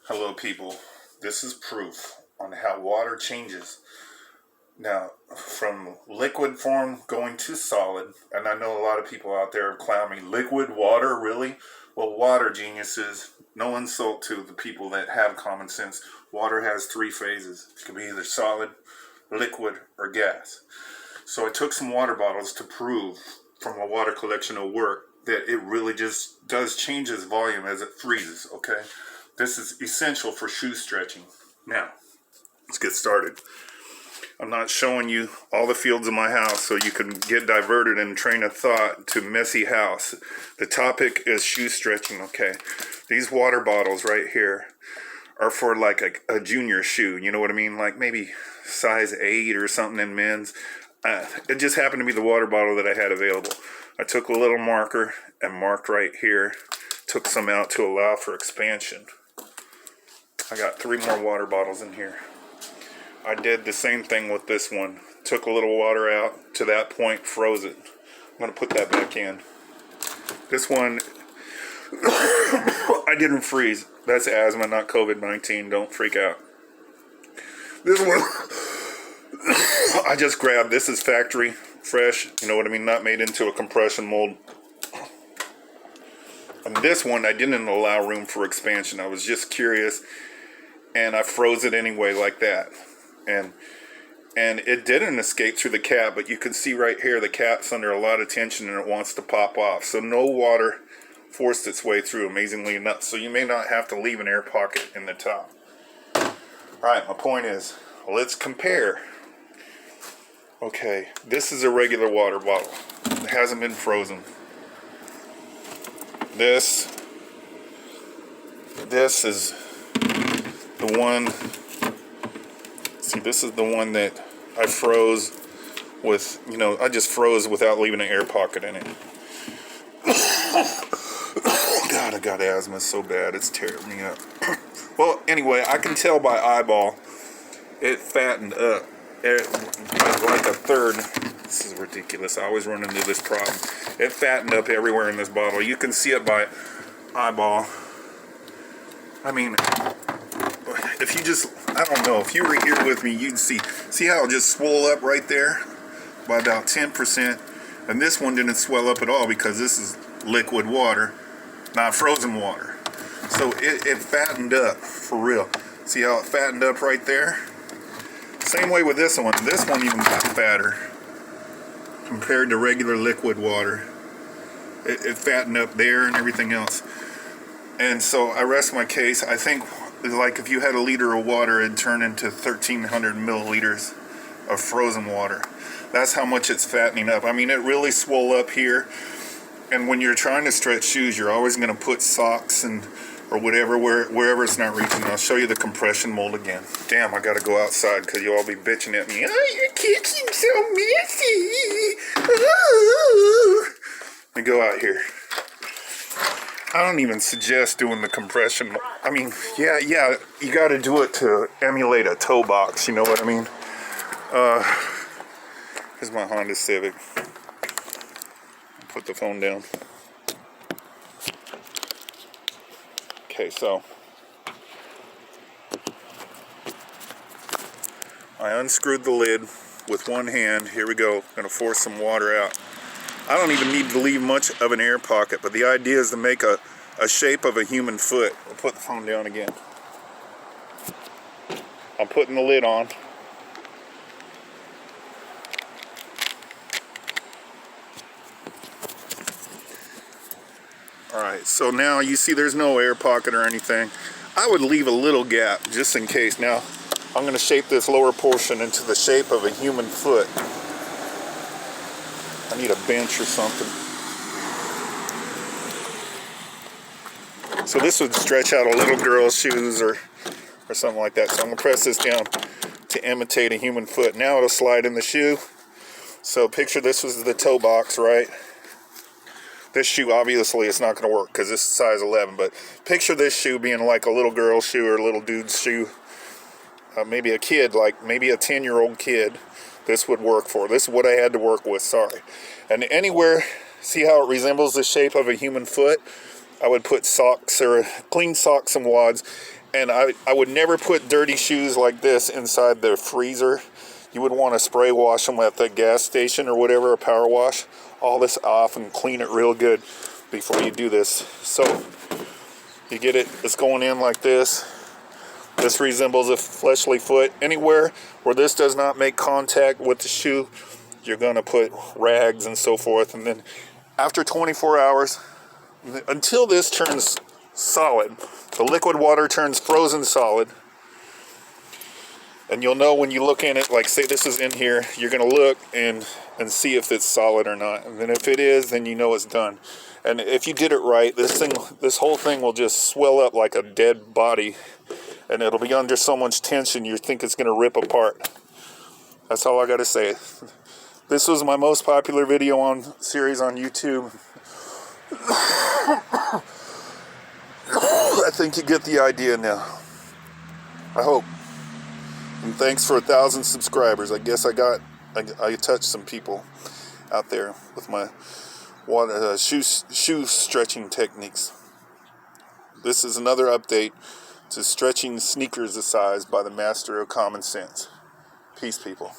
Hello people, this is proof on how water changes. Now, from liquid form going to solid, and I know a lot of people out there clown me, liquid water, really? Well, water geniuses, no insult to the people that have common sense. Water has three phases. It can be either solid, liquid, or gas. So I took some water bottles to prove from a water collection of work that it really just does change its volume as it freezes, okay? This is essential for shoe stretching. Now, let's get started. I'm not showing you all the fields of my house so you can get diverted in train of thought to messy house. The topic is shoe stretching, okay? These water bottles right here are for like a junior shoe, you know what I mean? Like maybe size 8 or something in men's. It just happened to be the water bottle that I had available. I took a little marker and marked right here. Took some out to allow for expansion. I got 3 more water bottles in here. I did the same thing with this one. Took a little water out to that point, froze it. I'm going to put that back in. This one, I didn't freeze. That's asthma, not COVID-19. Don't freak out. This one, I just grabbed. This is factory fresh. You know what I mean? Not made into a compression mold. And this one, I didn't allow room for expansion. I was just curious. And I froze it anyway like that. And it didn't escape through the cap, but you can see right here the cap's under a lot of tension and it wants to pop off. So no water forced its way through, amazingly enough. So you may not have to leave an air pocket in the top. Alright, my point is, let's compare. Okay, this is a regular water bottle. It hasn't been frozen. This is the one. See, this is the one that I froze with, I just froze without leaving an air pocket in it. God, I got asthma so bad, it's tearing me up. Well, anyway, I can tell by eyeball, it fattened up. Like a third. This is ridiculous. I always run into this problem. It fattened up everywhere in this bottle. You can see it by eyeball. I mean, if you just, I don't know, if you were here with me, you'd see how it just swelled up right there by about 10%. And this one didn't swell up at all because this is liquid water, not frozen water. So it fattened up for real. See how it fattened up right there? Same way with this one. This one even got fatter compared to regular liquid water. It fattened up there and everything else. And so I rest my case. I think like if you had a liter of water, it'd turn into 1,300 milliliters of frozen water. That's how much it's fattening up. I mean, it really swole up here. And when you're trying to stretch shoes, you're always going to put socks or whatever, wherever it's not reaching. I'll show you the compression mold again. Damn, I gotta go outside because you all be bitching at me. Oh, your kitchen's so messy. Ooh. Let me go out here. I don't even suggest doing the compression. I mean, yeah, you gotta do it to emulate a toe box, you know what I mean? Here's my Honda Civic. Put the phone down. Okay, so I unscrewed the lid with one hand. Here we go. Gonna force some water out. I don't even need to leave much of an air pocket, but the idea is to make a shape of a human foot. I'll put the phone down again. I'm putting the lid on. Alright, so now you see there's no air pocket or anything. I would leave a little gap just in case. Now, I'm going to shape this lower portion into the shape of a human foot. I need a bench or something. So this would stretch out a little girl's shoes or something like that. So I'm going to press this down to imitate a human foot. Now it'll slide in the shoe. So picture this was the toe box, right? This shoe, obviously, it's not going to work because this is size 11. But picture this shoe being like a little girl's shoe or a little dude's shoe. Maybe a kid, like maybe a 10-year-old kid. This would work for. This is what I had to work with, sorry. And anywhere, see how it resembles the shape of a human foot? I would put socks or clean socks and wads. And I would never put dirty shoes like this inside the freezer. You would want to spray wash them at the gas station or whatever, a power wash. All this off and clean it real good before you do this. So you get it, it's going in like this. This resembles a fleshly foot. Anywhere where this does not make contact with the shoe, you're going to put rags and so forth. And then after 24 hours, until this turns solid, the liquid water turns frozen solid. And you'll know when you look in it, like say this is in here, you're going to look and see if it's solid or not. And then if it is, then you know it's done. And if you did it right, this whole thing will just swell up like a dead body. And it'll be under so much tension, you think it's going to rip apart. That's all I got to say. This was my most popular video series on YouTube. I think you get the idea now. I hope. And thanks for 1,000 subscribers. I guess I touched some people out there with my shoe stretching techniques. This is another update to stretching sneakers a size by the master of common sense. Peace, people.